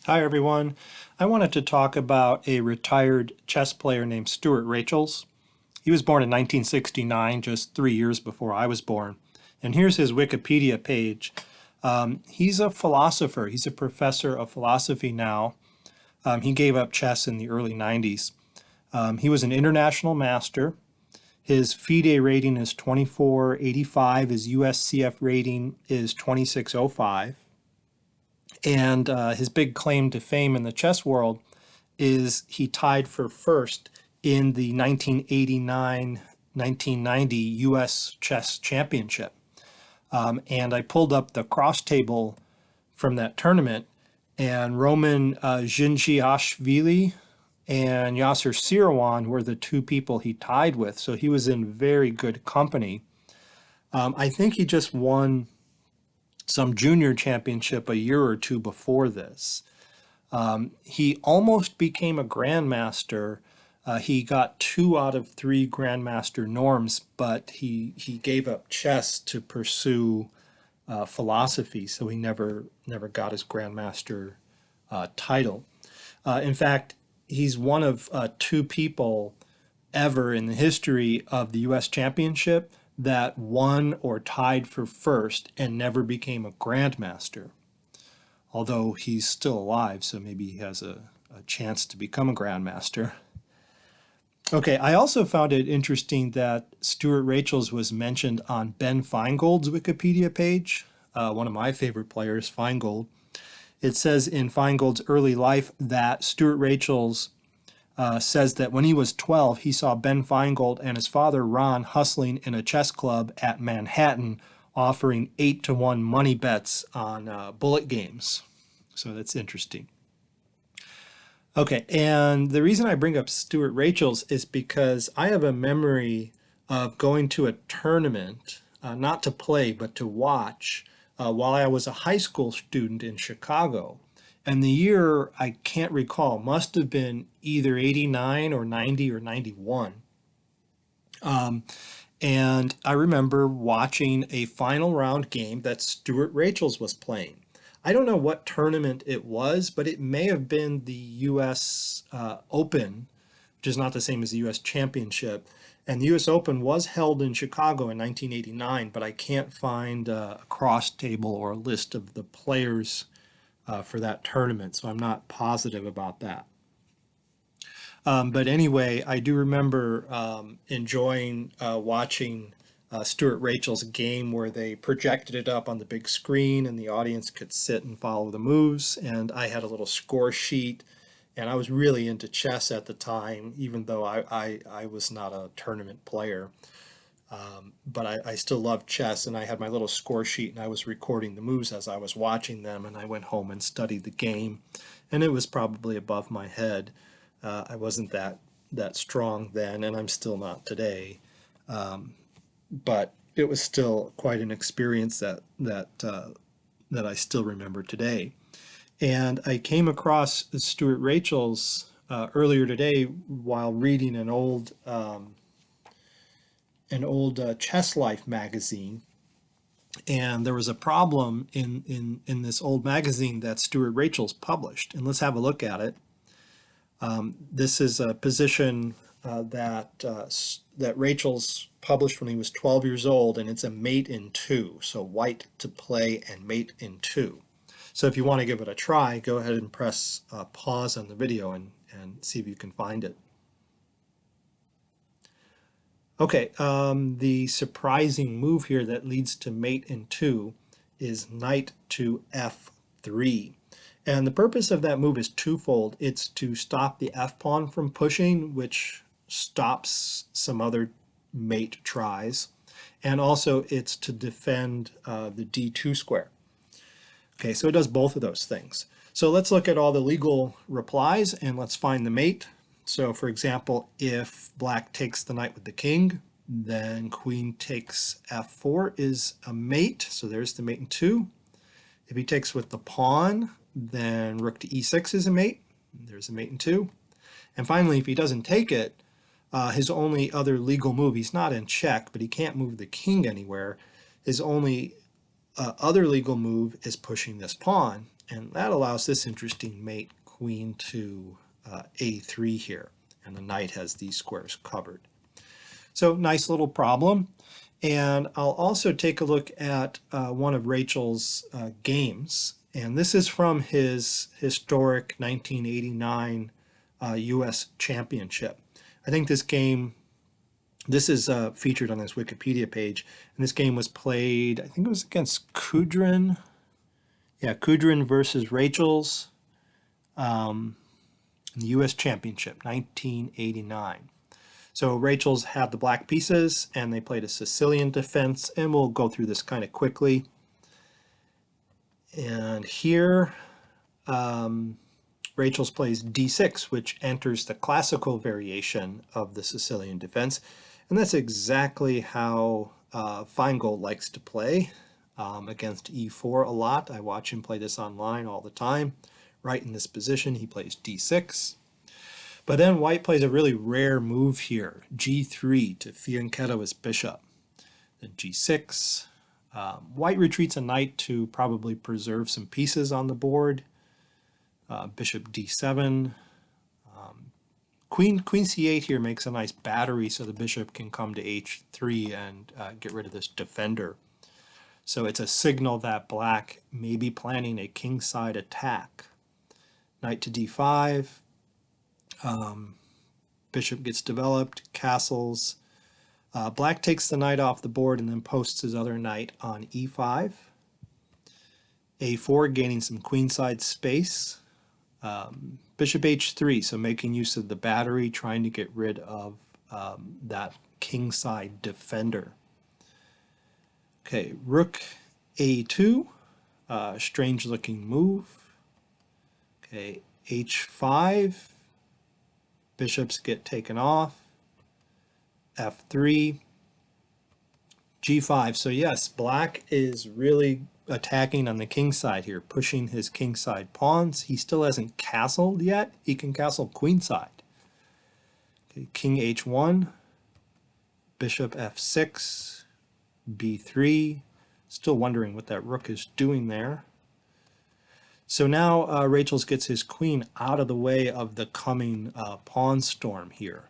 Hi everyone. I wanted to talk about a retired chess player named Stuart Rachels. He was born in 1969, just 3 years before I was born. And here's his Wikipedia page. He's a philosopher. He's a professor of philosophy now. He gave up chess in the early 90s. He was an international master. His FIDE rating is 2485. His USCF rating is 2605. And his big claim to fame in the chess world is he tied for first in the 1989-1990 U.S. Chess Championship. And I pulled up the cross table from that tournament, and Roman Gingiashvili and Yasser Seirawan were the two people he tied with. So he was in very good company. I think he just won some junior championship a year or two before this. He almost became a grandmaster. He got 2 out of 3 grandmaster norms, but he gave up chess to pursue philosophy, so he never got his grandmaster title. In fact, he's one of 2 people ever in the history of the U.S. Championship that won or tied for first and never became a grandmaster, although he's still alive, so maybe he has a chance to become a grandmaster. Okay, I also found it interesting that Stuart Rachels was mentioned on Ben Feingold's Wikipedia page, one of my favorite players, Feingold. It says in Feingold's early life that Stuart Rachels says that when he was 12, he saw Ben Feingold and his father Ron hustling in a chess club at Manhattan, offering 8-to-1 money bets on bullet games. So that's interesting. Okay, and the reason I bring up Stuart Rachels is because I have a memory of going to a tournament, not to play, but to watch, while I was a high school student in Chicago. And the year, I can't recall, must have been either 89 or 90 or 91. And I remember watching a final round game that Stuart Rachels was playing. I don't know what tournament it was, but it may have been the U.S. Open, which is not the same as the U.S. Championship. And the U.S. Open was held in Chicago in 1989, but I can't find a cross table or a list of the players for that tournament, so I'm not positive about that. But anyway, I do remember enjoying watching Stuart Rachel's game where they projected it up on the big screen and the audience could sit and follow the moves. And I had a little score sheet, and I was really into chess at the time, even though I was not a tournament player. But I still loved chess, and I had my little score sheet, and I was recording the moves as I was watching them, and I went home and studied the game, and it was probably above my head. I wasn't that strong then, and I'm still not today. But it was still quite an experience that I still remember today. And I came across Stuart Rachels earlier today while reading an old Chess Life magazine, and there was a problem in this old magazine that Stuart Rachels published. And let's have a look at it. This is a position that Rachels published when he was 12 years old, and it's a mate in 2. So white to play and mate in 2. So if you want to give it a try, go ahead and press pause on the video and see if you can find it. Okay, the surprising move here that leads to mate in 2 is knight to f3. And the purpose of that move is twofold. It's to stop the f-pawn from pushing, which stops some other mate tries. And also it's to defend the d2 square. Okay, so it does both of those things. So let's look at all the legal replies and let's find the mate. So for example, if black takes the knight with the king, then queen takes f4 is a mate. So there's the mate in 2. If he takes with the pawn, then rook to e6 is a mate. There's a mate in 2. And finally, if he doesn't take it, his only other legal move, he's not in check, but he can't move the king anywhere. His only other legal move is pushing this pawn. and that allows this interesting mate, queen to a3 here, and the knight has these squares covered. So nice little problem. And I'll also take a look at one of Rachel's games, and this is from his historic 1989 US Championship. I think this game, this is featured on his Wikipedia page, and this game was played, I think it was against Kudrin. Yeah, Kudrin versus Rachels in the US Championship, 1989. So Rachel's had the black pieces, and they played a Sicilian defense, and we'll go through this kind of quickly. And here, Rachel's plays d6, which enters the classical variation of the Sicilian defense, and that's exactly how Feingold likes to play against e4 a lot. I watch him play this online all the time. Right in this position, he plays d6. But then white plays a really rare move here, g3 to fianchetto his bishop. Then g6. White retreats a knight to probably preserve some pieces on the board. Bishop d7. Queen c8 here makes a nice battery so the bishop can come to h3 and get rid of this defender. So it's a signal that black may be planning a kingside attack. Knight to d5. Bishop gets developed, castles. Black takes the knight off the board and then posts his other knight on e5. a4, gaining some queenside space. Bishop h3, so making use of the battery, trying to get rid of that kingside defender. Okay, rook a2, strange looking move. Okay, h5, bishops get taken off. f3, g5. So yes, black is really attacking on the king side here, pushing his king side pawns. He still hasn't castled yet. He can castle queen side. Okay, king h1, bishop f6, b3. Still wondering what that rook is doing there. So now Rachels gets his queen out of the way of the coming pawn storm here.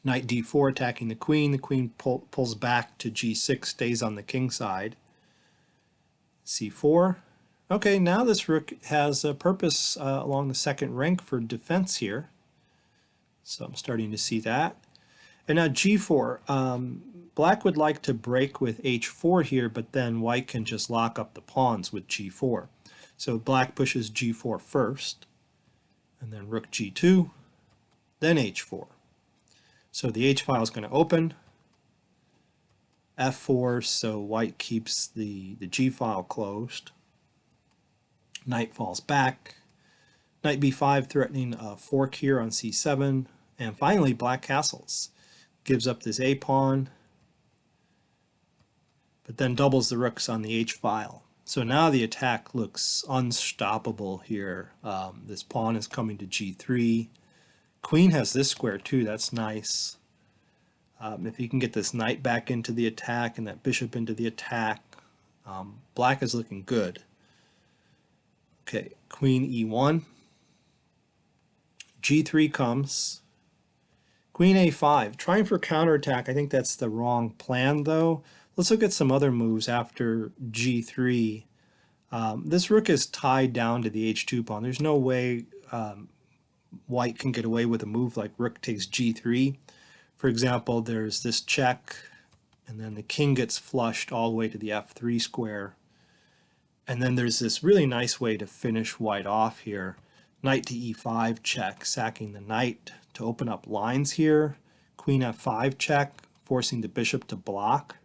Knight d4 attacking the queen. The queen pulls back to g6, stays on the king side. c4. Okay, now this rook has a purpose along the second rank for defense here. So I'm starting to see that. And now g4. Black would like to break with h4 here, but then white can just lock up the pawns with g4. So black pushes g4 first, and then rook g2, then h4. So the h file is going to open, f4, so white keeps the g file closed. Knight falls back. Knight b5 threatening a fork here on c7. And finally black castles. Gives up this a pawn, but then doubles the rooks on the h file. So now the attack looks unstoppable here. This pawn is coming to g3. Queen has this square too, that's nice. If you can get this knight back into the attack and that bishop into the attack, black is looking good. Okay, queen e1. g3 comes. Queen a5, trying for counterattack. I think that's the wrong plan though. Let's look at some other moves after g3. This rook is tied down to the h2 pawn. There's no way white can get away with a move like rook takes g3. For example, there's this check, and then the king gets flushed all the way to the f3 square. And then there's this really nice way to finish white off here. Knight to e5 check, sacking the knight to open up lines here. Queen f5 check, forcing the bishop to block.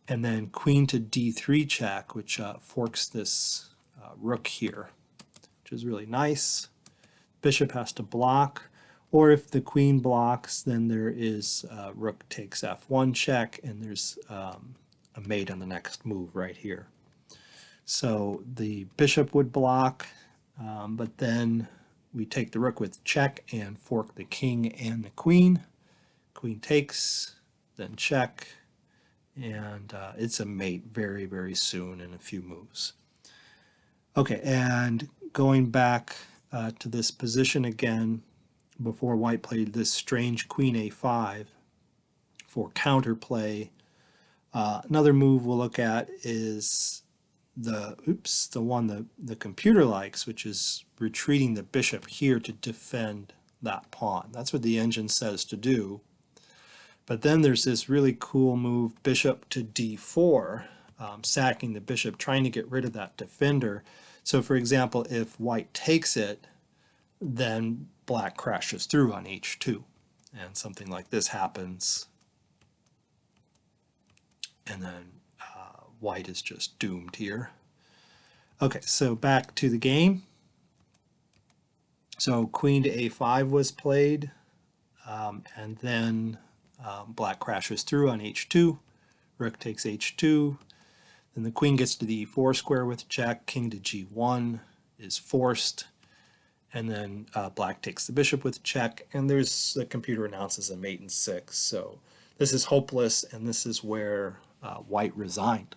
And then queen to d3 check, which forks this rook here, which is really nice. Bishop has to block. Or if the queen blocks, then there is rook takes f1 check, and there's a mate on the next move right here. So the bishop would block, but then we take the rook with check and fork the king and the queen. Queen takes, then check, and it's a mate very, very soon in a few moves. Okay, and going back to this position again, before white played this strange queen a5 for counterplay. Another move we'll look at is the one the computer likes, which is retreating the bishop here to defend that pawn. That's what the engine says to do. But then there's this really cool move, bishop to d4, sacking the bishop, trying to get rid of that defender. So for example, if white takes it, then black crashes through on h2. And something like this happens. And then white is just doomed here. Okay, so back to the game. So queen to a5 was played, and then black crashes through on h2. Rook takes h2. Then the queen gets to the e4 square with check. King to g1 is forced. And then black takes the bishop with check. And the computer announces a mate in 6. So this is hopeless, and this is where white resigned.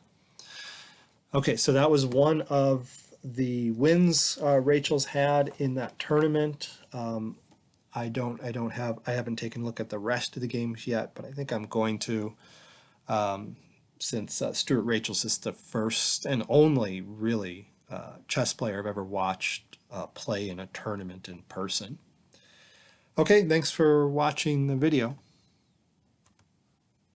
Okay, so that was one of the wins Rachel's had in that tournament. I haven't taken a look at the rest of the games yet, but I think I'm going to, since Stuart Rachels is the first and only really chess player I've ever watched play in a tournament in person. Okay, thanks for watching the video.